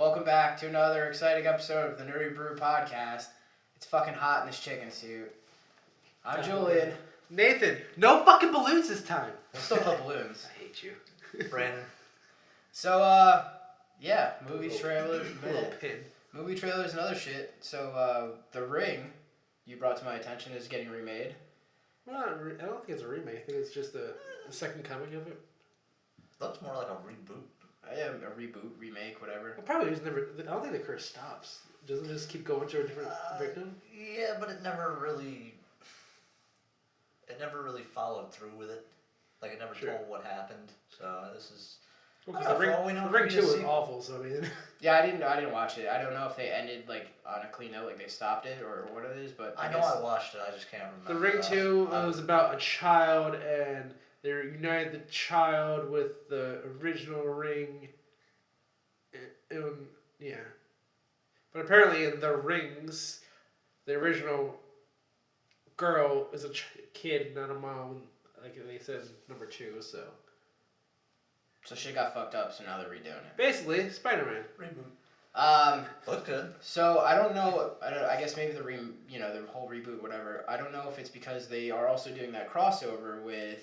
welcome back to another exciting episode of the Brew podcast. It's fucking hot in this chicken suit. I'm Julian. Nathan, no fucking balloons this time. We'll still put balloons. I hate you. Brandon. So, yeah, movie trailers. Little pin. Movie trailers and other shit. So, The Ring, you brought to my attention, is getting remade. Well, I don't think it's a remake. I think it's just the second coming of it. Looks more like a reboot. Yeah, a reboot, remake, whatever. It probably is never. I don't think the curse stops. Doesn't it just keep going to a different victim? Yeah, but it never really followed through with it. Like it never told what happened. So this is. Well, the Ring 2 was awful. So I mean. Yeah, I didn't watch it. I don't know if they ended like on a clean note, like they stopped it or what it is. But I know I watched it. I just can't remember. The Ring 2 was about a child and. They united the child with the original ring. Yeah. But apparently in the rings, the original girl is a kid, not a mom, like they said in number 2, so. So shit got fucked up, so now they're redoing it. Basically, Spider-Man. Reboot. Looked good. So I don't know. I guess maybe the whole reboot, whatever. I don't know if it's because they are also doing that crossover with.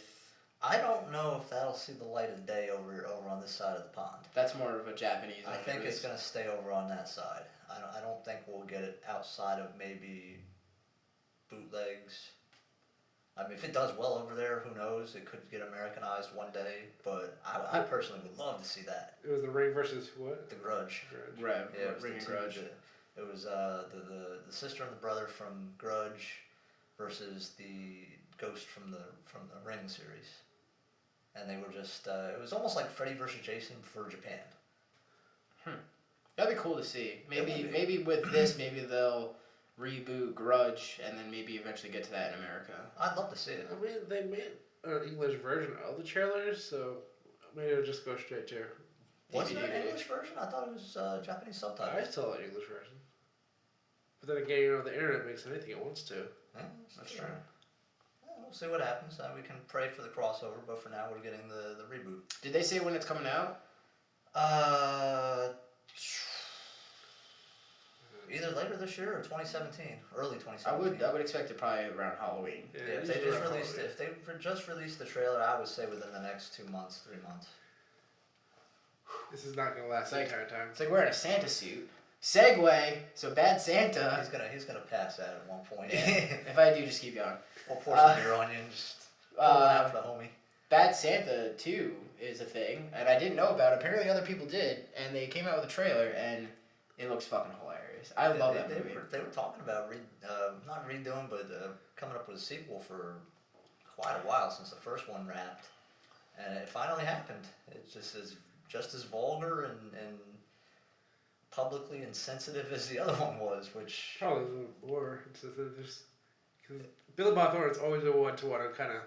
I don't know if that'll see the light of day over on this side of the pond. That's more of a Japanese. I think it's gonna stay over on that side. I don't think we'll get it outside of maybe bootlegs. I mean, if it does well over there, who knows? It could get Americanized one day. But I personally would love to see that. It was the Ring versus what? The Grudge. Right. Yeah, it was Ring and Grudge. It was the sister and the brother from Grudge versus the ghost from the Ring series. And they were just, it was almost like Freddy versus Jason for Japan. That'd be cool to see. Maybe with this, maybe they'll reboot Grudge and then maybe eventually get to that in America. I'd love to see it. I mean, they made an English version of the trailers, so maybe it'll just go straight to Was it an English version? I thought it was Japanese subtitles. I saw an English version. But then again, the internet makes anything it wants to. Yeah, that's true. We'll see what happens. We can pray for the crossover, but for now we're getting the reboot. Did they say when it's coming out? Either later this year or 2017, early 2017. I would expect it probably around Halloween. Yeah, if they just released the trailer, I would say within the next 2 months, 3 months. This is not gonna last the entire time. It's like wearing a Santa suit. Segway. So Bad Santa. He's gonna pass that at one point. Yeah. If I do, just keep going. We'll pour some beer on you and just pour one out for the homie. Bad Santa 2 is a thing, and I didn't know about it. Apparently other people did, and they came out with a trailer, and it looks fucking hilarious. I love that movie. They were talking about not redoing, but coming up with a sequel for quite a while since the first one wrapped, and it finally happened. It's just as vulgar and publicly insensitive as the other one was, which probably a little more. Because Billy Bob Thornton's always the one to want to kind of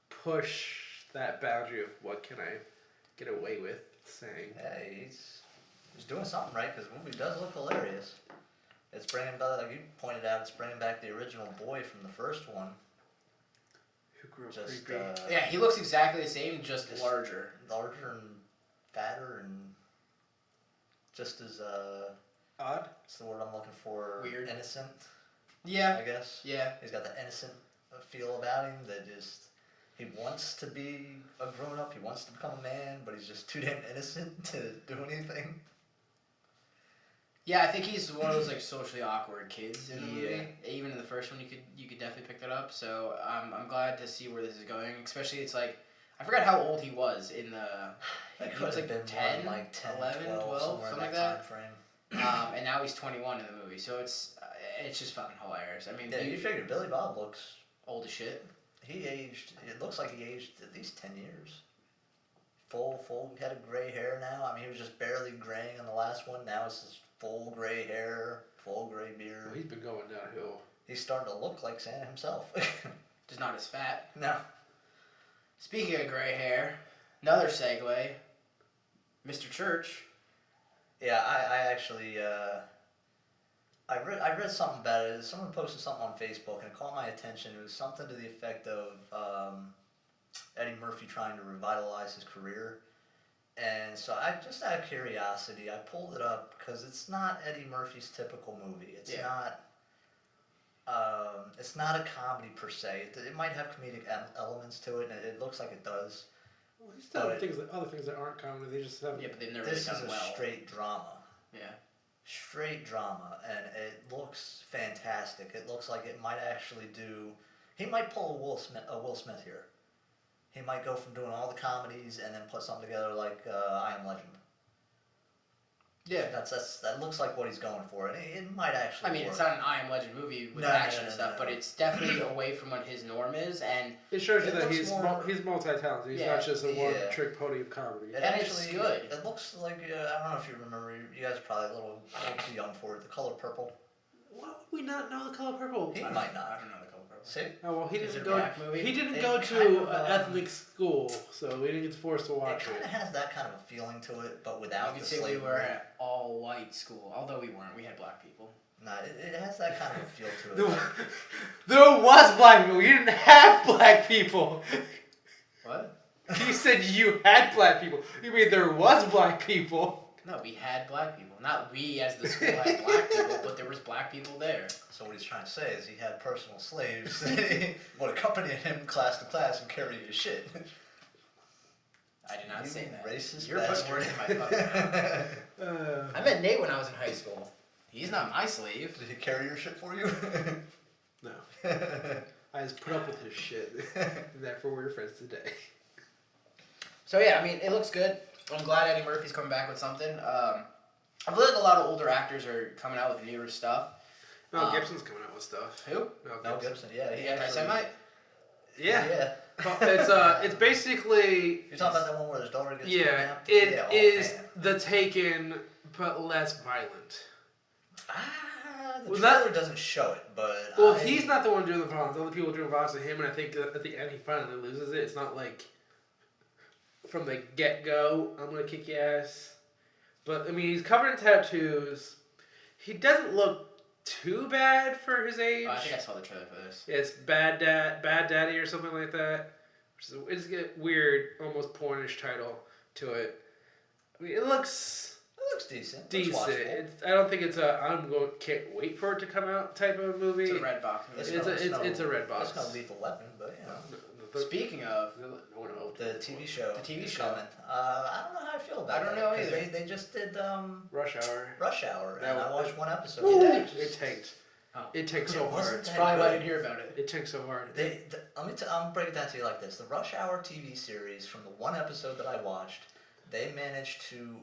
push that boundary of what can I get away with saying. Yeah, he's doing something right because the movie does look hilarious. It's bringing back, like you pointed out, it's bringing back the original boy from the first one. Who grew up Just creepy. Yeah, he looks exactly the same, just larger. Larger and fatter and just as odd. What's the word I'm looking for? Weird. Innocent. Yeah. I guess. Yeah. He's got that innocent feel about him that just he wants to be a grown up. He wants to become a man, but he's just too damn innocent to do anything. Yeah, I think he's one of those like socially awkward kids in the movie. Even in the first one, you could definitely pick that up. So I'm glad to see where this is going. Especially, it's like I forgot how old he was in the. Like, he was like 10, 11, 12, something like that. And now he's 21 in the movie, so it's just fucking hilarious. I mean, yeah, you figure Billy Bob looks old as shit. He aged. It looks like he aged at least 10 years. Full head of gray hair now. I mean, he was just barely graying in the last one. Now it's just full gray hair, full gray beard. Well, he's been going downhill. He's starting to look like Santa himself. Just not as fat. No. Speaking of gray hair, another segue. Mr. Church. Yeah, I actually I read something about it. Someone posted something on Facebook and it caught my attention. It was something to the effect of Eddie Murphy trying to revitalize his career, And so I just out of curiosity, I pulled it up because it's not Eddie Murphy's typical movie. It's not. It's not a comedy per se. It might have comedic elements to it, and it looks like it does. Well, he's done other things that aren't comedy. They just have. Yeah, but they've never This really is done a well. straight drama. Yeah. Straight drama, and it looks fantastic. It looks like it might actually do. He might pull a Will Smith here. He might go from doing all the comedies and then put something together like I Am Legend. Yeah. That looks like what he's going for, and it might actually. I mean, work. it's not an I Am Legend movie with No, action no, and stuff, no. but it's definitely away from what his norm is, and It shows you It that looks he's more- he's multi-talented. He's Yeah. not just a Yeah. one-trick pony of comedy. It and it's good. It looks like I don't know if you remember. You guys are probably a little too young for it. The Color Purple. Why would we not know the color purple? He I might not. I don't know the color purple. See, Oh well, he Is it didn't a go. black movie? He didn't It go kind to of, an ethnic school, so he didn't get forced to it watch kind it. of has that kind of a feeling to it, but You without could the say we slavery. were at all white school, although we weren't. We had black people. No, it has that kind of a feel to it. There was black people. You didn't have black people. What? You said you had black people. You mean there was black people? No, we had black people. Not we as the school had black people, but there was black people there. So what he's trying to say is he had personal slaves that would accompany him class to class and carry his shit. I did not You say that. racist You're putting bastard. words in my fucking mouth. I met Nate when I was in high school. He's not my slave. Did he carry your shit for you? No. I just put up with his shit. And therefore we're friends today. So yeah, I mean, it looks good. I'm glad Eddie Murphy's coming back with something. I feel like a lot of older actors are coming out with newer stuff. Mel Gibson's coming out with stuff. Who? Mel Gibson, yeah. The anti-Semite? Yeah. Yeah. It's basically You're talking about that one where his daughter gets it kidnapped? is Man. The Taken but less violent. The Was trailer that- doesn't show it, but Well, he's not the one doing the violence. Other people doing violence to him, and I think at the end he finally loses it. It's not like from the get-go, I'm gonna kick your ass. But I mean, he's covered in tattoos. He doesn't look too bad for his age. Oh, I think I saw the trailer for this. Yeah, it's Bad Daddy or something like that. It's a weird, almost pornish title to it. I mean, it looks decent. decent. Looks watchable. I don't think it's can't wait for it to come out type of movie. It's a red box movie. It's a red box. It's no Lethal Weapon, but you know. Speaking of, The TV show. The TV is show. coming. I don't know how I feel about I don't that, know 'cause either. They just did Rush Hour. Rush Hour, That and I was- watched one episode. Woo! today. It tanked. Oh. It tanked It so wasn't hard. that's that probably why I good. didn't hear about it. It tanked so hard. I'm break it down to you like this: the Rush Hour TV series, from the one episode that I watched, they managed to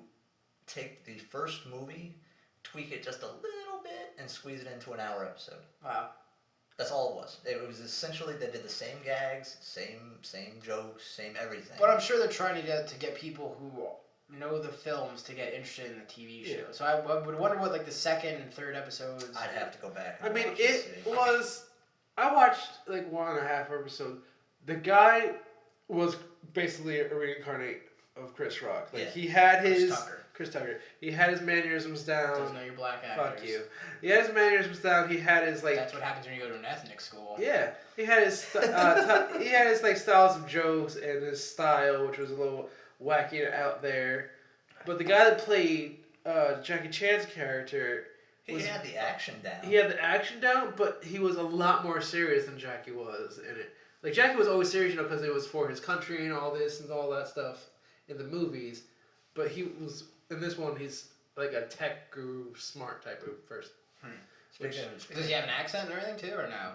take the first movie, tweak it just a little bit, and squeeze it into an hour episode. Wow. That's all it was. It was essentially they did the same gags, same jokes, same everything. But I'm sure they're trying to get people who know the films to get interested in the TV show. Yeah. So I would wonder what like the second and third episodes. I'd have to go back. I And mean, watch and it see. was. I watched like 1.5 episodes. The guy was basically a reincarnate of Chris Rock. Like Yeah. he had Chris his Tucker. Chris Tucker. He had his mannerisms down. Doesn't know your black actors. Fuck you. He had his mannerisms down. He had his like. That's what happens when you go to an ethnic school. Yeah, he had his he had his like styles of jokes and his style, which was a little wacky and out there. But the guy that played Jackie Chan's character, He had the action down. he had the action down, but he was a lot more serious than Jackie was in it. Like Jackie was always serious, because it was for his country and all this and all that stuff in the movies. But he was in this one. He's like a tech guru, smart type of person. Speaking of- Does he have an accent and everything too, or no?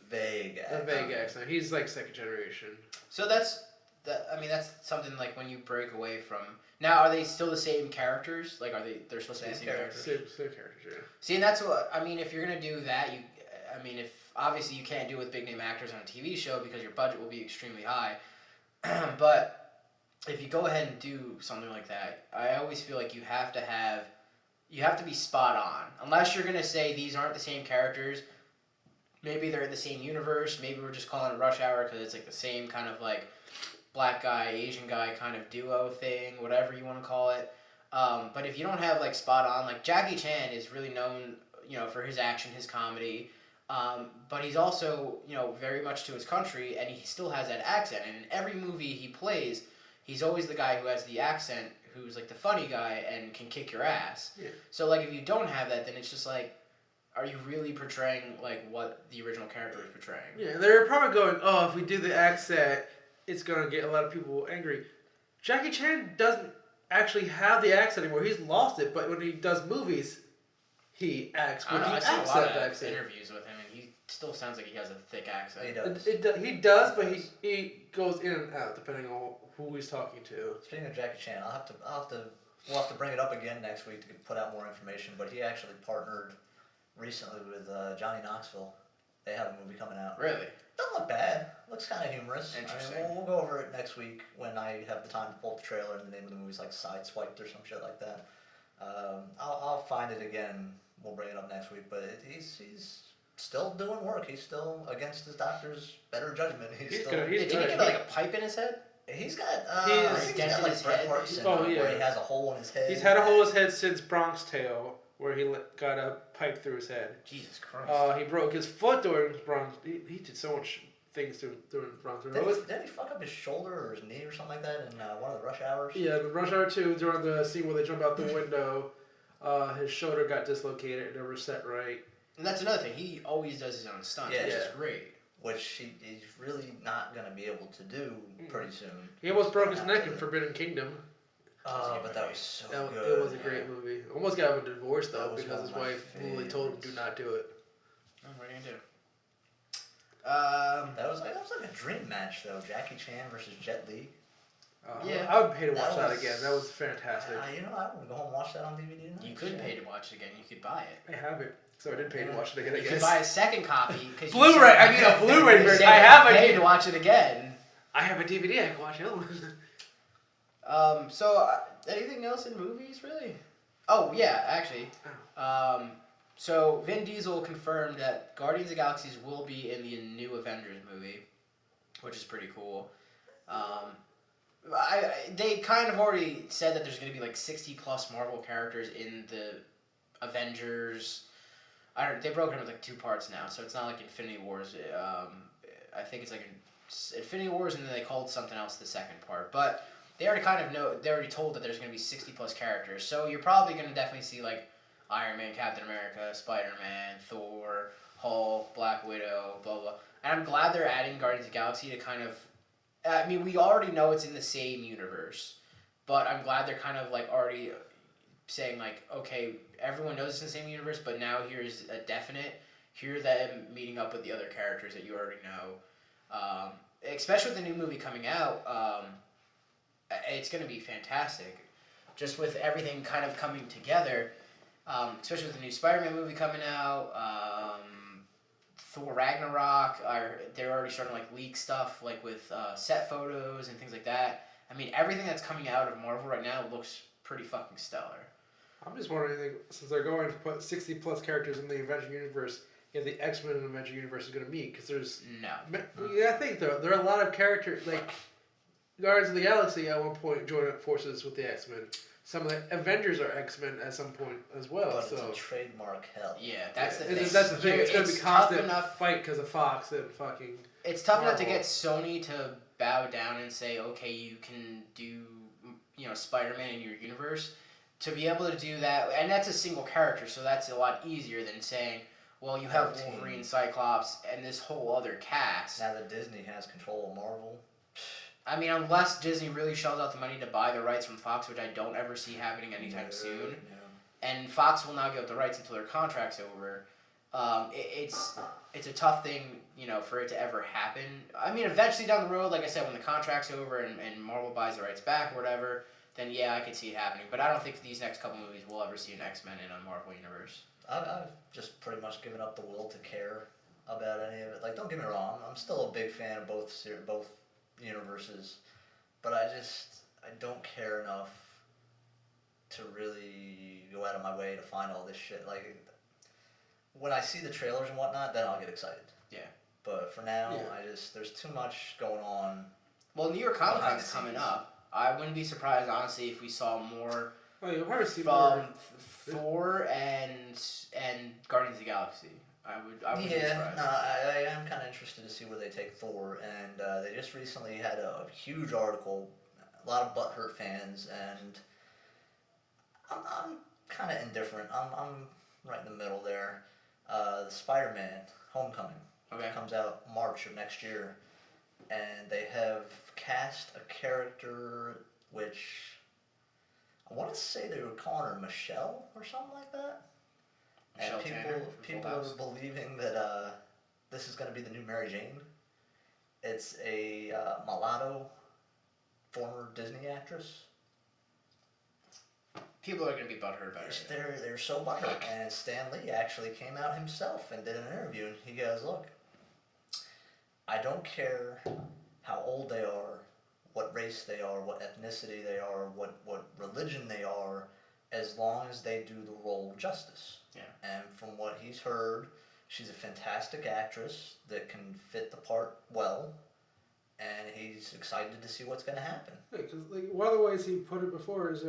vague. A vague accent. He's like second generation. So that's something like when you break away from. Now, are they still the same characters? Like, they're supposed to be the Same same characters? Same characters, yeah. See, and that's what I mean. If you're gonna do that, if obviously you can't do it with big name actors on a TV show because your budget will be extremely high. But if you go ahead and do something like that, I always feel like you have to be spot on. Unless you're gonna say these aren't the same characters. Maybe they're in the same universe. Maybe we're just calling it Rush Hour because it's like the same kind of like black guy, Asian guy kind of duo thing, whatever you want to call it. But if you don't have like spot on, like Jackie Chan is really known, for his action, his comedy. But he's also, very much to his country, and he still has that accent. And in every movie he plays, he's always the guy who has the accent who's like the funny guy and can kick your ass. Yeah. So like if you don't have that, then it's just like, are you really portraying like what the original character was portraying? Yeah, they're probably going, oh, if we do the accent, it's gonna get a lot of people angry. Jackie Chan doesn't actually have the accent anymore. He's lost it, but when he does movies, he acts. I don't know, he I've seen a acts lot that of accent. interviews with him, and he still sounds like he has a thick accent. He does. He does, but he goes in and out depending on who he's talking to. Speaking of Jackie Chan, we'll have to bring it up again next week to put out more information. But he actually partnered recently with Johnny Knoxville. They have a movie coming out. Really? Doesn't look bad. Looks kind of humorous. Interesting. I mean, we'll go over it next week when I have the time to pull up the trailer and the name of the movie's like Sideswiped or some shit like that. I'll find it again. We'll bring it up next week. But he's still doing work. He's still against his doctor's better judgment. He's still. good. He's Did he good. get like a pipe in his head? He's got. He's He's dented got like his Bret head. Hart syndrome Oh, yeah. where he has a hole in his head. He's had a hole in his head since Bronx Tale, where he got a pipe through his head. Jesus Christ. He broke his foot during Bronx. He did so much things during Bronx. Didn't he fuck up his shoulder or his knee or something like that in one of the rush hours? Yeah, the Rush Hour 2, during the scene where they jump out the window, his shoulder got dislocated and never set right. And that's another thing. He always does his own stunts, Yeah. which is Yeah. great. Which he's really not going to be able to do pretty soon. He almost broke his He's neck gonna in have to- Forbidden Kingdom. But that was so good. It was a great movie. Almost got him a divorce, That though, was because one his of my wife literally told him, do not do it. Oh, what are you gonna do? That was like a dream match, though. Jackie Chan versus Jet Li. Yeah. I would pay to That watch that was- again. That was fantastic. I would go home and watch that on DVD tonight. You could pay to watch it again. You could buy it. I have it, so I did pay to watch it again, I You could guess. buy a second copy because Blu-ray! I need a Blu-ray version. I have pay a to watch it again. I have a DVD, I can watch the other one. So anything else in movies, really? Oh yeah, actually. So Vin Diesel confirmed that Guardians of the Galaxies will be in the new Avengers movie, which is pretty cool. They kind of already said that there's going to be like 60 plus Marvel characters in the Avengers. They broke it into like 2 parts now, so it's not like Infinity Wars. I think it's like Infinity Wars, and then they called something else the second part. But they already kind of know. They already told that there's going to be 60 plus characters, so you're probably going to definitely see like Iron Man, Captain America, Spider-Man, Thor, Hulk, Black Widow, blah blah. And I'm glad they're adding Guardians of the Galaxy to kind of. I mean, we already know it's in the same universe, but I'm glad they're kind of like already saying like, okay, everyone knows it's in the same universe, but now here's a definite. Here them meeting up with the other characters that you already know. Especially with the new movie coming out, it's going to be fantastic. Just with everything kind of coming together, especially with the new Spider-Man movie coming out. Thor Ragnarok, they're already starting to like leak stuff like with set photos and things like that. I mean, everything that's coming out of Marvel right now looks pretty fucking stellar. I'm just wondering, since they're going to put 60 plus characters in the Avenger universe, if the X-Men and Avenger universe is going to meet, because there's... No. Yeah, I think there are a lot of characters, like Guardians of the Galaxy at one point joined forces with the X-Men. Some of the Avengers are X-Men at some point as well. But so it's a trademark hell. Yeah, that's the thing. That's the thing. It's going to be constant tough fight because of Fox and fucking... It's tough enough to Marvel. get Sony to bow down and say, okay, you can do, Spider-Man in your universe. To be able to do that, and that's a single character, so that's a lot easier than saying, well, you have Wolverine, Cyclops, and this whole other cast. Now that Disney has control of Marvel. I mean, unless Disney really shells out the money to buy the rights from Fox, which I don't ever see happening anytime soon. Yeah. And Fox will not give up the rights until their contract's over. It's a tough thing, for it to ever happen. I mean, eventually down the road, like I said, when the contract's over and Marvel buys the rights back or whatever, then yeah, I could see it happening. But I don't think these next couple movies we'll ever see an X-Men in a Marvel universe. I've just pretty much given up the will to care about any of it. Like, don't get me wrong, I'm still a big fan of both universes, but I don't care enough to really go out of my way to find all this shit. Like, when I see the trailers and whatnot, then I'll get excited. Yeah. But for now, Yeah. there's too much going on. Well, New York Comic Behind Con's the coming scenes. up. I wouldn't be surprised, honestly, if we saw more Oh, you'll probably see from more. Thor and Guardians of the Galaxy. I wouldn't be surprised. No, I am kind of interested to see where they take Thor, and they just recently had a huge article, a lot of butthurt fans, and I'm kind of indifferent. I'm right in the middle there. The Spider-Man Homecoming comes out March of next year, and they have cast a character which I want to say they were calling her Michelle or something like that. Michelle And Tanner people from Full House. are believing that this is going to be the new Mary Jane. It's a mulatto, former Disney actress. People are going to be butthurt about it. They're so butthurt. And Stan Lee actually came out himself and did an interview, and he goes, "Look, I don't care how old they are, what race they are, what ethnicity they are, what religion they are, as long as they do the role justice." Yeah. And from what he's heard, she's a fantastic actress that can fit the part well, and he's excited to see what's going to happen. Because one of the ways he put it before is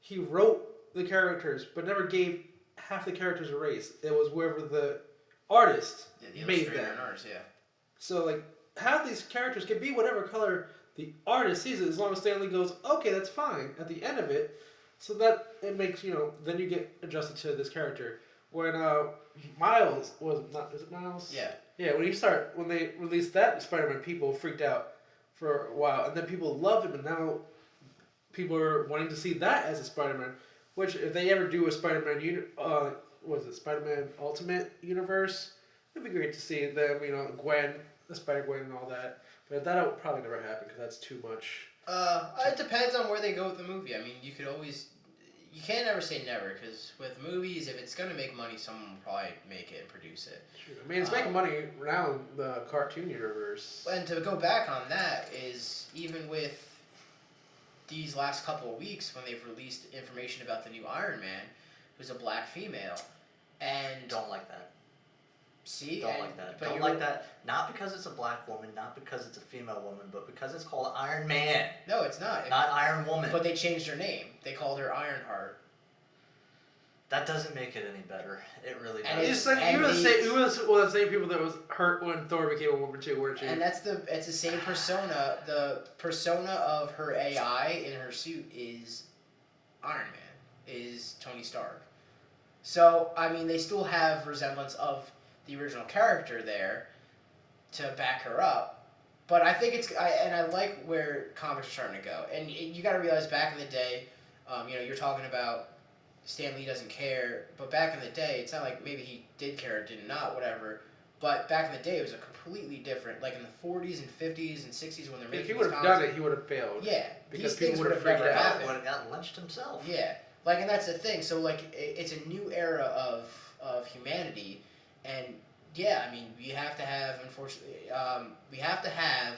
he wrote the characters, but never gave half the characters a race. It was wherever the artist made them. Yeah. So half these characters can be whatever color the artist sees it, as long as Stanley goes, okay, that's fine at the end of it. So that it makes, then you get adjusted to this character. When Miles is it Miles? Yeah. Yeah, when they released that Spider-Man, people freaked out for a while, and then people loved him, and now people are wanting to see that as a Spider-Man. Which, if they ever do a Spider-Man, Spider-Man Ultimate Universe, it'd be great to see them, Gwen, the Spider-Gwen and all that. But that'll probably never happen because that's too much. It depends on where they go with the movie. I mean, you can't ever say never, because with movies, if it's going to make money, someone will probably make it and produce it. True. I mean, it's making money around the cartoon universe. And to go back on that is, even with these last couple of weeks, when they've released information about the new Iron Man, who's a black female, and... Don't like that. See? Don't like that. Don't like that. Not because it's a black woman, not because it's a female woman, but because it's called Iron Man. No, it's not. Not Iron Woman. But they changed her name. They called her Ironheart. That doesn't make it any better. It really And doesn't. You were the same people that was hurt when Thor became a woman too, weren't you? And it's the same persona. The persona of her AI in her suit is Iron Man, is Tony Stark. So, I mean, they still have resemblance of the original character there to back her up. But I think I like where comics are starting to go. And you got to realize, back in the day, you're talking about Stan Lee doesn't care, but back in the day, it's not like maybe he did care or did not, whatever. But back in the day, it was a completely different, like in the 40s and 50s and 60s when they're making. If he would have done it, he would have failed. Yeah, because these things would have never happened. Would have gotten lynched himself. Yeah, and that's the thing. So it's a new era of humanity, and yeah, I mean, we have to have, unfortunately, we have to have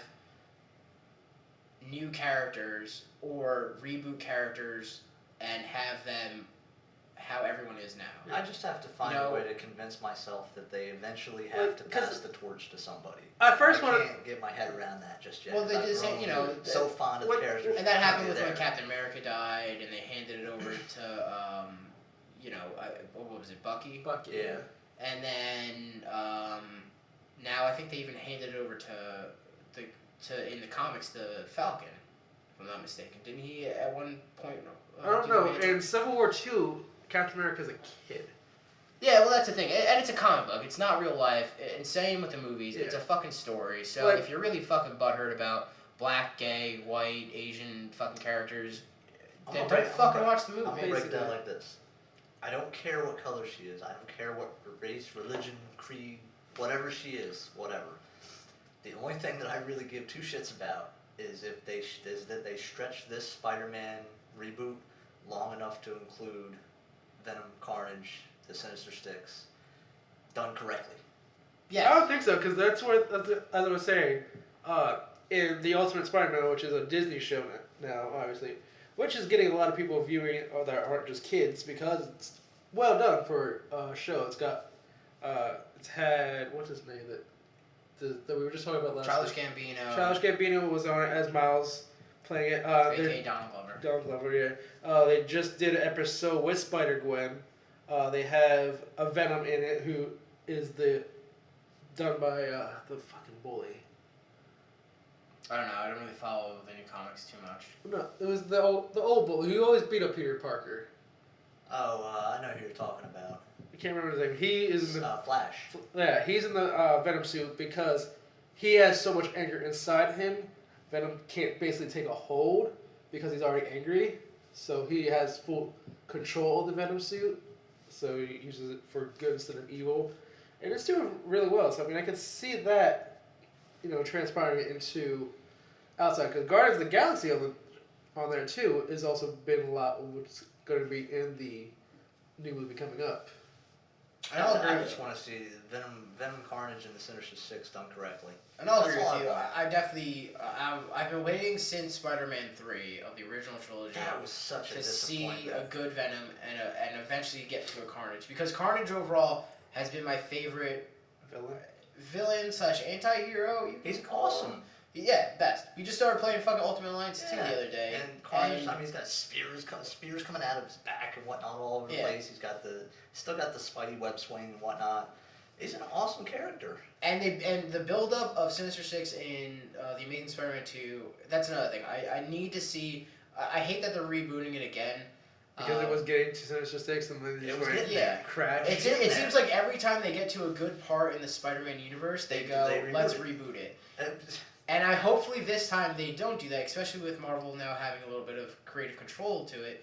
new characters or reboot characters and have them how everyone is now. I just have to find a way to convince myself that they eventually have to pass the torch to somebody. I can't get my head around that just yet. Well, they just say, so fond of the characters. And that happened with when Captain America died, and they handed it over to, what was it, Bucky? Bucky, yeah. And then now I think they even handed it over to in the comics, to Falcon, if I'm not mistaken. Didn't he at one point? I don't know. In Civil War II, Captain America's a kid. Yeah, well, that's the thing. And it's a comic book. It's not real life. And same with the movies. Yeah. It's a fucking story. So if you're really fucking butthurt about black, gay, white, Asian fucking characters, then don't fucking watch the movie. I'm going to break it down like this. I don't care what color she is. I don't care what race, religion, creed, whatever she is, whatever. The only thing that I really give two shits about is that they stretch this Spider-Man reboot long enough to include Venom, Carnage, the Sinister Six, done correctly. Yeah, I don't think so, because that's what, as I was saying, in The Ultimate Spider-Man, which is a Disney show now, obviously, which is getting a lot of people viewing it that aren't just kids, because it's well done for a show. It's got, it's had, what's his name that we were just talking about last Childish Gambino. Childish Gambino was on it as Miles, playing it. A.K.A. Donald Glover. Donald Glover, yeah. They just did an episode with Spider-Gwen. They have a Venom in it who is done by the fucking bully. I don't know. I don't really follow the new comics too much. No, it was the old bully who always beat up Peter Parker. I know who you're talking about. I can't remember his name. He is in the Flash. yeah. He's in the Venom suit because he has so much anger inside him. Venom can't basically take a hold because he's already angry. So he has full control of the Venom suit. So he uses it for good instead of evil, and it's doing really well. So I mean, I can see that, transpiring into outside because Guardians of the Galaxy on there too is also been a lot of what's going to be in the new movie coming up. I just want to see Venom, Carnage, and the Sinister Six done correctly. And I'll That's agree all with you. want. I definitely, I've been waiting since Spider-Man 3 of the original trilogy That was such a to see disappointment. a good Venom and eventually get to a Carnage. Because Carnage overall has been my favorite villain / anti-hero. He's awesome. Yeah, best. We just started playing fucking Ultimate Alliance 2 the other day. And Carnage, I mean, he's got spears coming out of his back and whatnot all over the place. He's still got the Spidey web swing and whatnot. He's an awesome character. And the build up of Sinister Six in the Amazing Spider-Man 2. That's another thing. I need to see. I hate that they're rebooting it again. Because it was getting to Sinister Six and then it was getting crash. It seems like every time they get to a good part in the Spider-Man universe, they let's reboot it. And hopefully this time they don't do that, especially with Marvel now having a little bit of creative control to it,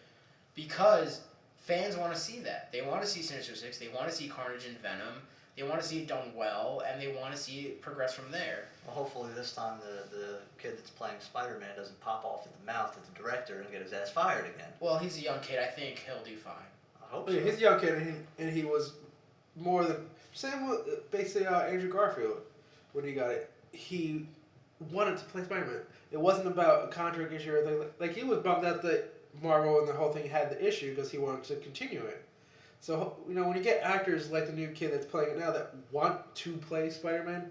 because fans want to see that. They want to see Sinister Six, they want to see Carnage and Venom, they want to see it done well, and they want to see it progress from there. Well, hopefully this time the kid that's playing Spider-Man doesn't pop off at the mouth at the director and get his ass fired again. Well, he's a young kid. I think he'll do fine. I hope so. Yeah, he's a young kid, and he was more than... Same with basically Andrew Garfield when he got it. He wanted to play Spider-Man. It wasn't about a contract issue or anything. Like, he was bummed out that Marvel and the whole thing had the issue because he wanted to continue it. So, when you get actors like the new kid that's playing it now that want to play Spider-Man,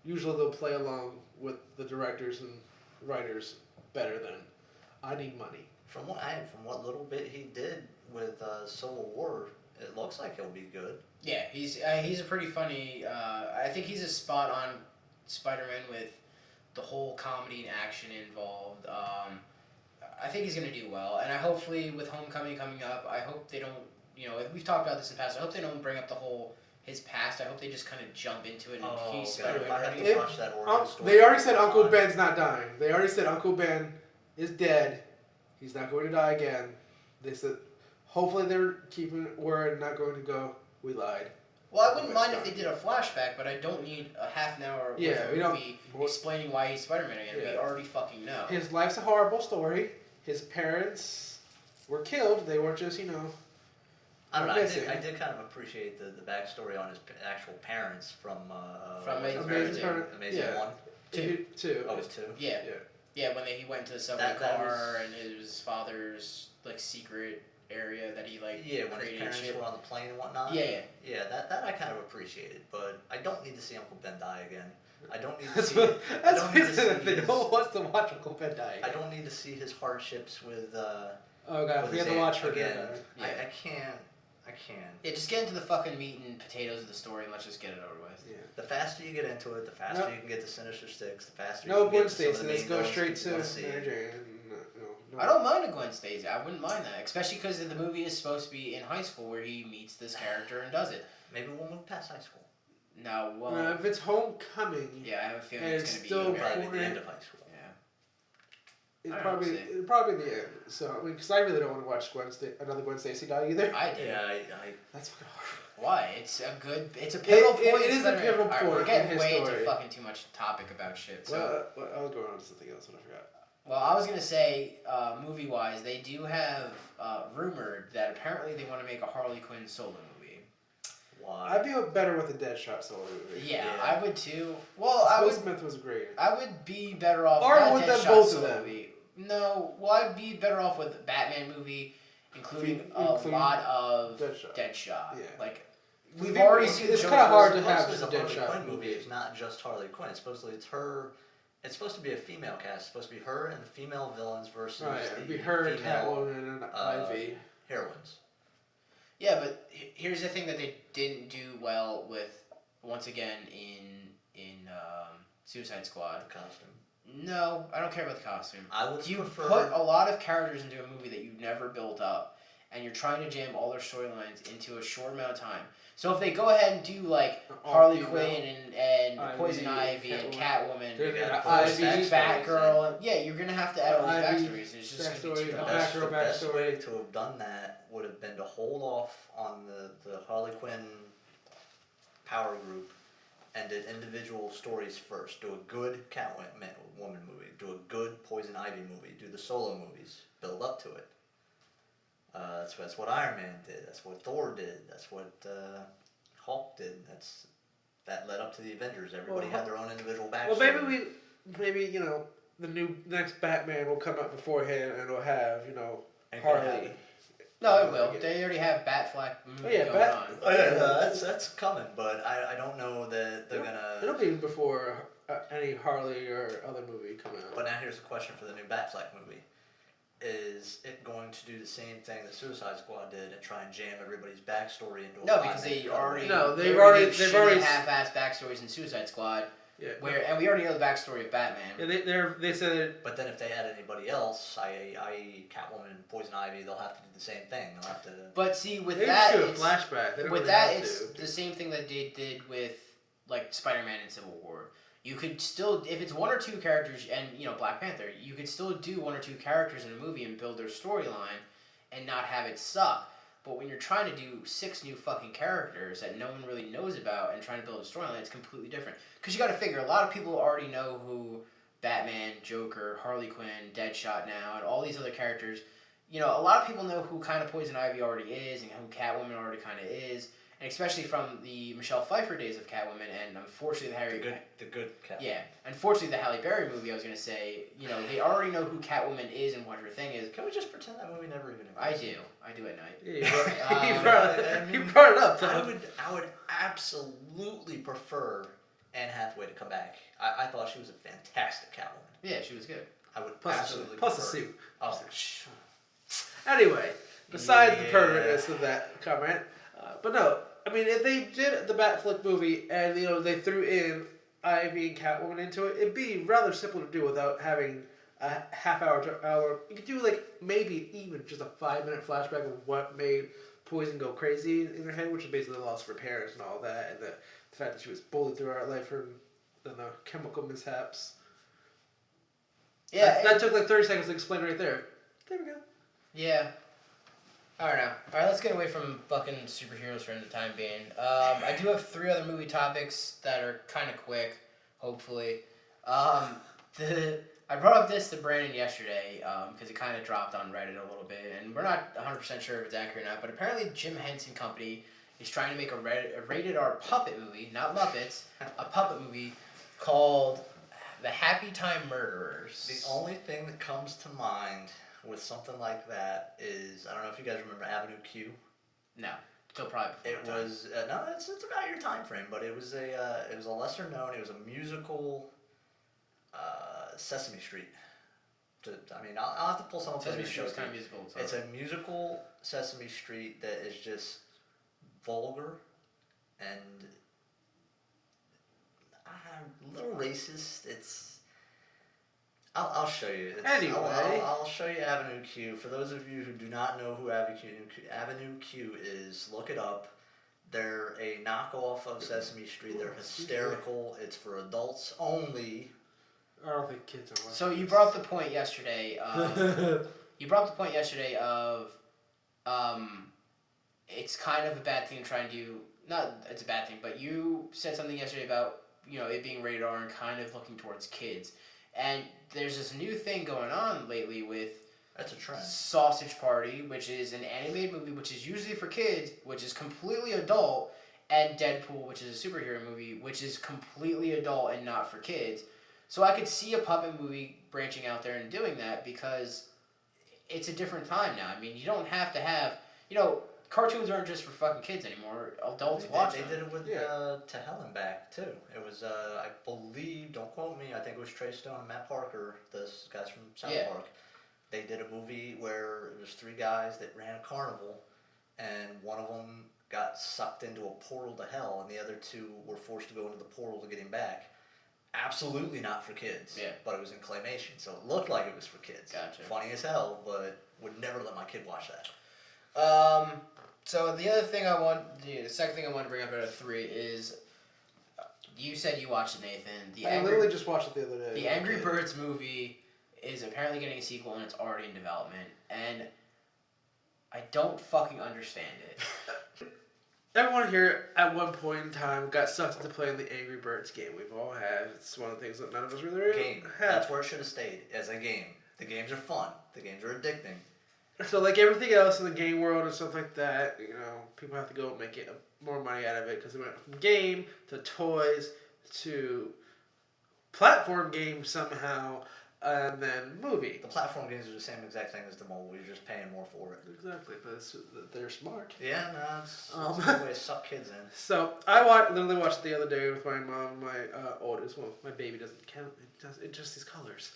usually they'll play along with the directors and writers better than, I need money. From what little bit he did with Civil War, it looks like he'll be good. Yeah, he's a pretty funny... I think he's a spot-on Spider-Man with the whole comedy and action involved. I think he's going to do well. And hopefully with Homecoming coming up, I hope they don't... we've talked about this in the past. I hope they don't bring up his past. I hope they just kind of jump into it and he's Spider-Man. I have to watch that origin story. They already said Uncle Ben's not dying. They already said Uncle Ben is dead. He's not going to die again. They said, hopefully they're keeping word and not going to go, we lied. Well, I wouldn't mind if they did a flashback, but I don't need a half an hour movie explaining why he's Spider-Man again. Yeah. We already fucking know. His life's a horrible story. His parents were killed. They weren't just, I don't know. I did kind of appreciate the backstory on his actual parents from Amazing 1. 2. Oh, it was 2? Yeah. Yeah, when he went to the subway car and it was his father's secret area that he when his parents were on the plane and whatnot. Yeah. That I kind of appreciated, but I don't need to see Uncle Ben die again. I don't need to see. That's the no one wants to watch Uncle Ben die. I don't need to see his hardships with. Oh god, we have to watch her again. Yeah. I can't. Yeah, just get into the fucking meat and potatoes of the story and let's just get it over with. Yeah. The faster you get into it, the faster you can get the Sinister Six. The faster. No, you Gwen can get Stacy. Let's go straight to Mary Jane. No. I don't mind a Gwen Stacy. I wouldn't mind that, especially because the movie is supposed to be in high school where he meets this character and does it. Maybe we'll move past high school. No, well, if it's Homecoming, yeah, I have a feeling it's going to be still probably the end of high school. Yeah, it's probably the end. So because I really don't want to watch another Gwen Stacy die either. I do. Yeah, That's fucking hard. Why? It's a pivotal point. It is a pivotal point. We're getting in way his story. too fucking too much topic about shit. So. Well, I was going on to something else, but I forgot. Well, I was gonna say, movie-wise, they do have rumored that apparently they want to make a Harley Quinn solo movie. Why? I'd be better with a Deadshot solo movie. Yeah, I would too. Well, Will Smith was great. I would be better off Or with them Deadshot both solo of them. movie. No, well, I'd be better off with a Batman movie, including a lot of Deadshot. Yeah. We've already seen. It's kind of hard to have just a a Harley Deadshot Quinn movie. It's not just Harley Quinn. It's her. It's supposed to be a female cast. It's supposed to be her and the female villains versus it'd be her and female Catwoman and Ivy. heroines. Yeah, but here's the thing that they didn't do well with, once again, in Suicide Squad. The costume. No, I don't care about the costume. I would You prefer. put a lot of characters into a movie that you never built up, and you're trying to jam all their storylines into a short amount of time. So if they go ahead and do like Harley Quinn and Poison Ivy and Catwoman, Batgirl, yeah, you're gonna have to add all these backstories. It's just gonna be too much. The best way to have done that would have been to hold off on the Harley Quinn power group and did individual stories first. Do a good Catwoman movie. Do a good Poison Ivy movie. Do the solo movies. Build up to it. That's what Iron Man did. That's what Thor did. That's what Hulk did. That led up to the Avengers. Everybody had their own individual backstory. Well, maybe the next Batman will come out beforehand and it'll have Harley. No, it will. They already have Batfleck movie going on. Oh yeah, that's coming, but I don't know that they're gonna. It'll be before any Harley or other movie come out. But now here's a question for the new Batfleck movie. Is it going to do the same thing that Suicide Squad did and try and jam everybody's backstory into a No, because they've already half-assed backstories in Suicide Squad. Yeah. And we already know the backstory of Batman. Yeah, they said. But then if they add anybody else, i.e. Catwoman and Poison Ivy, they'll have to do the same thing. They'll have to. But see, with they that, do a flashback. It's the same thing that they did with like Spider-Man and Civil War. You could still, if it's one or two characters, and Black Panther, you could still do one or two characters in a movie and build their storyline, and not have it suck. But when you're trying to do 6 new fucking characters that no one really knows about and trying to build a storyline, it's completely different. Because you got to figure, a lot of people already know who Batman, Joker, Harley Quinn, Deadshot now, and all these other characters. A lot of people know who kind of Poison Ivy already is and who Catwoman already kind of is. And especially from the Michelle Pfeiffer days of Catwoman, and unfortunately the good Catwoman. Yeah, unfortunately the Halle Berry movie. I was gonna say, they already know who Catwoman is and what her thing is. Can we just pretend that movie never even existed? I do at night. Yeah, you brought it up. I would absolutely prefer Anne Hathaway to come back. I thought she was a fantastic Catwoman. Yeah, she was good. I would plus absolutely plus prefer. the suit. Oh, Anyway, besides the permanentness of that comment. But no, I mean, if they did the Batfleck movie and they threw in Ivy and Catwoman into it, it'd be rather simple to do without having a half hour to hour. You could do maybe even just a 5-minute flashback of what made Poison go crazy in her head, which is basically the loss of her parents and all that, and the fact that she was bullied throughout life and the chemical mishaps. Yeah, that took 30 seconds to explain right there. There we go. Yeah. I don't know. All right, let's get away from fucking superheroes for the time being. I do have 3 other movie topics that are kind of quick, hopefully. I brought up this to Brandon yesterday because it kind of dropped on Reddit a little bit, and we're not 100% sure if it's accurate or not, but apparently Jim Henson Company is trying to make a rated R puppet movie, not Muppets, a puppet movie called The Happy Time Murderers. The only thing that comes to mind with something like that is, I don't know if you guys remember Avenue Q. No, still probably before it was no, it's about your time frame, but it was a lesser known. It was a musical, Sesame Street. I'll have to pull some. Sesame Street was kind of musical. So. It's a musical Sesame Street that is just vulgar and a little racist. I'll show you. Anyway. I'll show you Avenue Q. For those of you who do not know who Avenue Q is, look it up. They're a knockoff of Sesame Street. They're hysterical. It's for adults only. I don't think kids are watching. So you brought up the point yesterday. It's kind of a bad thing to try and do. Not it's a bad thing, but you said something yesterday about it being rated R and kind of looking towards kids. And there's this new thing going on lately with that's a trend. Sausage Party, which is an animated movie, which is usually for kids, which is completely adult, and Deadpool, which is a superhero movie, which is completely adult and not for kids. So I could see a puppet movie branching out there and doing that because it's a different time now. I mean, you don't have to have, cartoons aren't just for fucking kids anymore. Adults watch them. They did it with To Hell and Back, too. It was, I believe, don't quote me, I think it was Trey Stone and Matt Parker, those guys from South Park. They did a movie where there was 3 guys that ran a carnival, and one of them got sucked into a portal to hell, and the other 2 were forced to go into the portal to get him back. Absolutely not for kids. Yeah. But it was in claymation, so it looked like it was for kids. Gotcha. Funny as hell, but would never let my kid watch that. So the second thing I want to bring up out of 3 is, you said you watched it, Nathan. I literally just watched it the other day. The Angry Birds movie is apparently getting a sequel and it's already in development, and I don't fucking understand it. Everyone here at one point in time got sucked into playing the Angry Birds game. We've all had. It's one of the things that none of us really Game. have. That's where it should have stayed, as a game. The games are fun. The games are addicting. So like everything else in the game world and stuff like that, people have to go and make it more money out of it because it went from game to toys to platform games somehow, and then movie. The platform games are the same exact thing as the mobile. You're just paying more for it. Exactly, but they're smart. Yeah, no, it's a good way to suck kids in. So I literally watched it the other day with my mom, my oldest. Well, my baby doesn't count. It's just these colors.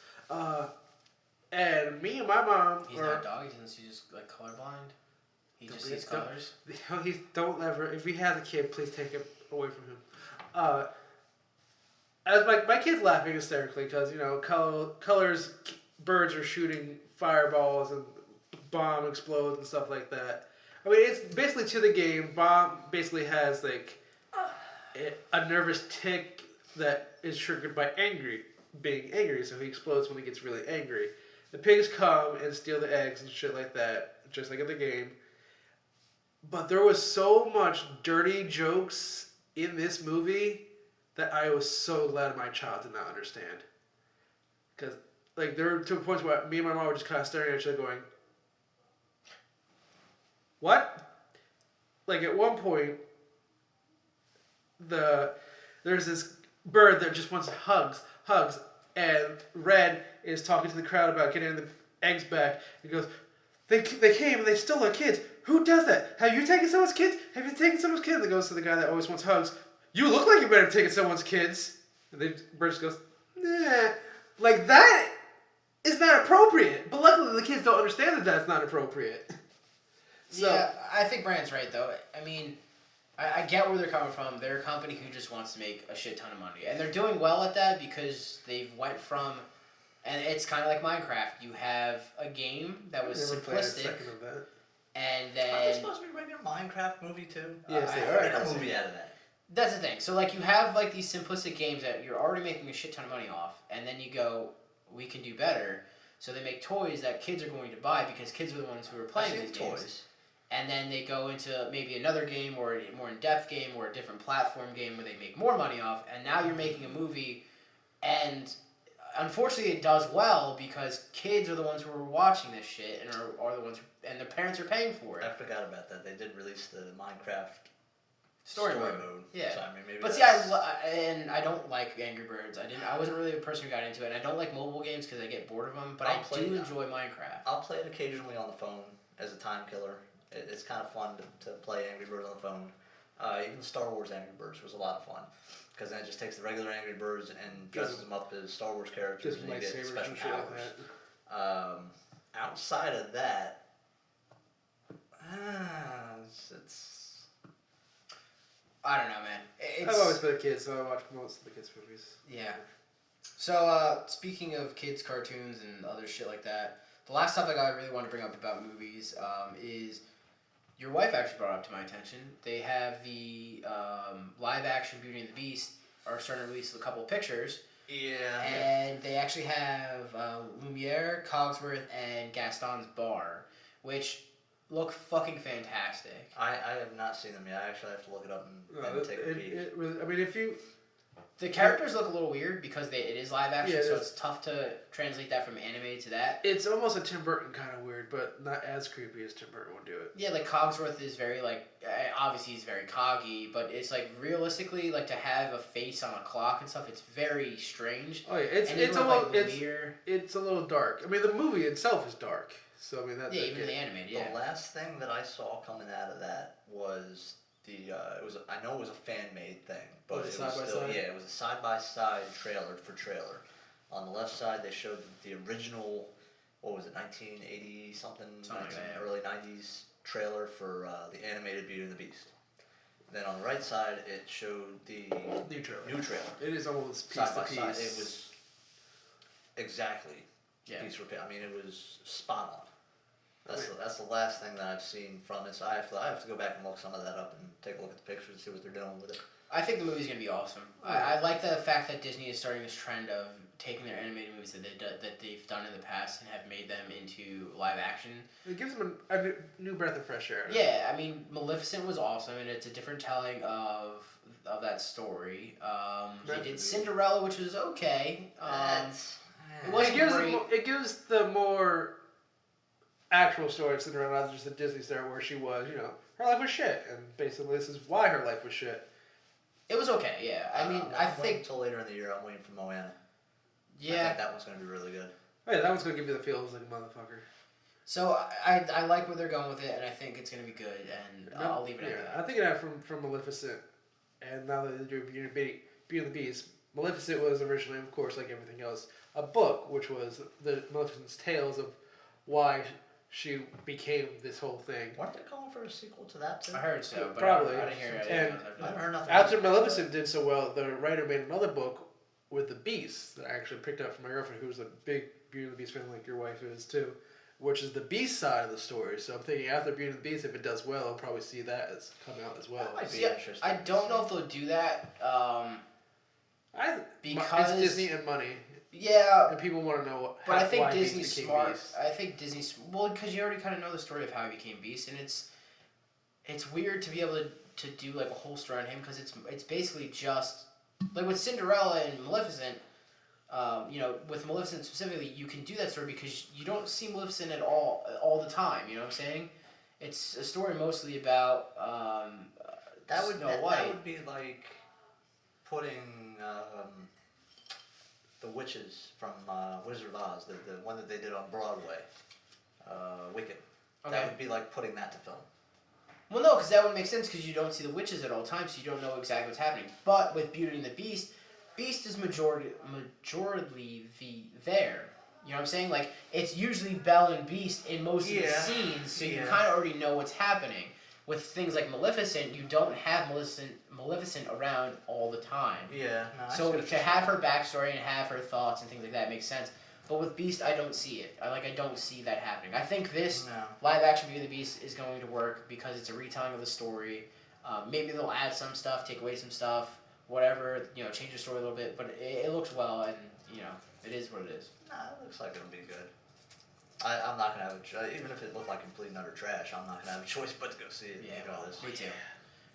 And me and my mom. He's not a dog. He's just like colorblind. He just sees colors. Don't ever. If he has a kid, please take it away from him. As my kid's laughing hysterically because colors, birds are shooting fireballs and bomb explodes and stuff like that. I mean, it's basically to the game. Bomb basically has like a nervous tick that is triggered by being angry, so he explodes when he gets really angry. The pigs come and steal the eggs and shit like that, just like in the game. But there was so much dirty jokes in this movie that I was so glad my child did not understand. Because, like, there were 2 points where me and my mom were just kind of staring at each other going, what? Like, at one point, there's this bird that just wants hugs, and Red is talking to the crowd about getting the eggs back. He goes, they came and they stole our kids. Who does that? Have you taken someone's kids? Have you taken someone's kids? And it goes to the guy that always wants hugs. You look like you might have taken someone's kids. And the bird just goes, nah. Like, that is not appropriate. But luckily the kids don't understand that that's not appropriate. So, yeah, I think Brand's right, though. I mean, I get where they're coming from. They're a company who just wants to make a shit ton of money. And they're doing well at that because they've went from... And it's kind of like Minecraft. You have a game that was simplistic. And then... Aren't they supposed to be making a Minecraft movie, too? Yes, they I are. make a movie out of that. That's the thing. So, like, you have, like, these simplistic games that you're already making a shit ton of money off. And then you go, we can do better. So they make toys that kids are going to buy because kids are the ones who are playing these games. And then they go into maybe another game or a more in-depth game or a different platform game where they make more money off. And now you're making a movie, and unfortunately it does well because kids are the ones who are watching this shit and are the ones who, and their parents are paying for it. I forgot about that. They did release the Minecraft story mode. Yeah. So, I mean, maybe but see, I don't like Angry Birds. I wasn't really a person who got into it. And I don't like mobile games because I get bored of them. But I do enjoy Minecraft. I'll play it occasionally on the phone as a time killer. It's kind of fun to play Angry Birds on the phone. Even Star Wars Angry Birds was a lot of fun. Because then it just takes the regular Angry Birds and dresses them up as Star Wars characters and you get special powers. Outside of that, it's... I don't know, man. I've always been a kid, so I watch most of the kids' movies. Yeah. So, speaking of kids' cartoons and other shit like that, the last topic I really want to bring up about movies is your wife actually brought up to my attention. They have the live-action Beauty and the Beast are starting to release a couple of pictures. Yeah. And they actually have Lumiere, Cogsworth, and Gaston's bar, which look fucking fantastic. I have not seen them yet. I actually have to look it up and take a peek. I mean, if you... The characters look a little weird because it is live action, so it's tough to translate that from animated to that. It's almost a Tim Burton kind of weird, but not as creepy as Tim Burton would do it. Yeah, like Cogsworth is very obviously he's very coggy, but it's like realistically to have a face on a clock and stuff. It's very strange. Oh yeah, it's a little dark. I mean, the movie itself is dark, so I mean that's even the animated. Yeah. The last thing that I saw coming out of that was. I know it was a fan-made thing, but it was still it was a side-by-side trailer for trailer. On the left side, they showed the original, what was it, 1980 something early 90s trailer for the animated Beauty and the Beast. Then on the right side, it showed the new trailer. It is almost piece to piece. It was exactly piece for piece. I mean, it was spot That's the last thing that I've seen from it. So I have to go back and look some of that up and take a look at the pictures and see what they're doing with it. I think the movie's gonna be awesome. I like the fact that Disney is starting this trend of taking their animated movies that they've done in the past and have made them into live action. It gives them a new breath of fresh air. Yeah, I mean, Maleficent was awesome, and it's a different telling of that story. They did Cinderella, which was okay. It wasn't great. It gives the more actual story of Cinderella, not just the Disney story where she was, her life was shit, and basically this is why her life was shit. It was okay, yeah. I mean, I think until later in the year, I'm waiting for Moana. Yeah, I think that one's gonna be really good. Oh yeah, that one's gonna give you the feels like a motherfucker. So I like where they're going with it, and I think it's gonna be good, and I'll leave it at that. I think that from Maleficent, and now that they're doing Beauty and the Beast, Maleficent was originally, of course, like everything else, a book, which was the Maleficent's tales of why she became this whole thing. Weren't they calling for a sequel to that too? I heard so, but probably. I didn't hear it. And I haven't heard nothing. After Maleficent did so well, the writer made another book with the Beast that I actually picked up from my girlfriend, who's a big Beauty and the Beast fan, like your wife is too, which is the Beast side of the story. So I'm thinking after Beauty and the Beast, if it does well, I'll probably see that as come out as well. That might be interesting. I don't know if they'll do that. Because it's Disney and money. Yeah, and people want to know. But I think why Disney's Beast smart. Beast. I think Disney's because you already kind of know the story of how he became Beast, and it's weird to be able to do like a whole story on him because it's basically just like with Cinderella and Maleficent. With Maleficent specifically, you can do that story because you don't see Maleficent at all the time. You know what I'm saying? It's a story mostly about Snow White. That would be like putting the witches from Wizard of Oz, the one that they did on Broadway, Wicked. Okay. That would be like putting that to film. Well, no, because that would make sense because you don't see the witches at all times, so you don't know exactly what's happening. But with Beauty and the Beast, Beast is majorly there. You know what I'm saying? Like, it's usually Belle and Beast in most of the scenes, so you kind of already know what's happening. With things like Maleficent, you don't have Maleficent around all the time. Yeah. No, so to have her backstory and have her thoughts and things like that makes sense. But with Beast, I don't see it. I don't see that happening. I think this live action Beauty and the Beast is going to work because it's a retelling of the story. Maybe they'll add some stuff, take away some stuff, whatever. Change the story a little bit. But it looks well, and it is what it is. Nah, it looks like it'll be good. I'm not gonna have even if it looked like complete and utter trash, I'm not gonna have a choice but to go see it. Yeah, me too.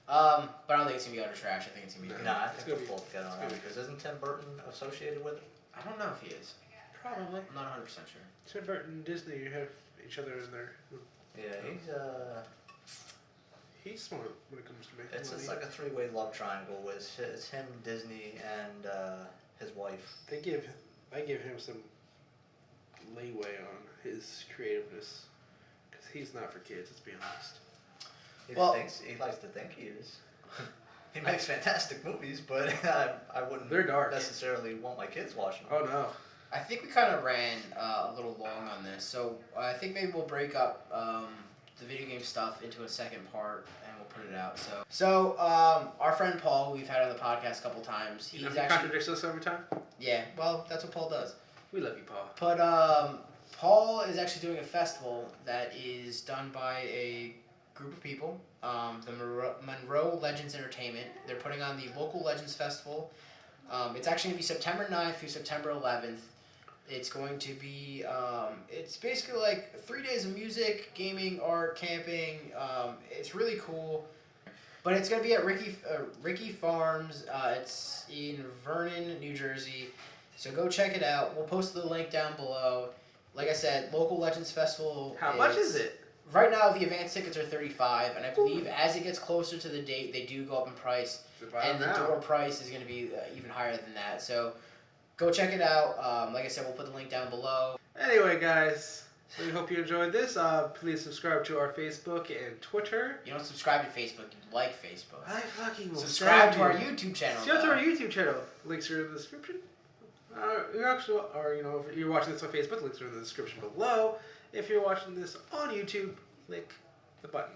But I don't think it's gonna be utter trash. I think it's gonna be good. No, I think we'll pull it together on that because isn't Tim Burton associated with it? I don't know if he is. Probably. I'm not 100% sure. Tim Burton and Disney have each other in there. Yeah, he's smart when it comes to making money. It's like a three-way love triangle with it's him, Disney, and his wife. I give him some leeway on his creativeness because he's not for kids. Let's be honest. He likes to think he is. He makes fantastic movies, but I wouldn't They're dark. necessarily want my kids watching them. Oh no. I think we kind of ran a little long on this, so I think maybe we'll break up the video game stuff into a second part and we'll put it out. So our friend Paul, who we've had on the podcast a couple times, He contradicts us every time. Yeah, well, that's what Paul does. We love you, Paul. But Paul is actually doing a festival that is done by a group of people, the Monroe Legends Entertainment. They're putting on the Local Legends Festival. It's actually going to be September 9th through September 11th. It's going to be, it's basically like 3 days of music, gaming, art, camping. It's really cool. But it's going to be at Ricky Farms. It's in Vernon, New Jersey. So go check it out. We'll post the link down below. Like I said, Local Legends Festival. How much is it? Right now, the advance tickets are $35, and I believe as it gets closer to the date, they do go up in price. And the door price is going to be even higher than that. So go check it out. Like I said, we'll put the link down below. Anyway, guys, we hope you enjoyed this. Please subscribe to our Facebook and Twitter. You don't subscribe to Facebook. You like Facebook. I fucking will. Subscribe to our YouTube channel. Subscribe to our YouTube channel. Links are in the description. If you're watching this on Facebook, links are in the description below. If you're watching this on YouTube, click the button.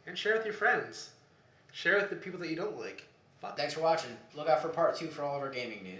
And share with your friends. Share with the people that you don't like. Thanks for watching. Look out for part 2 for all of our gaming news.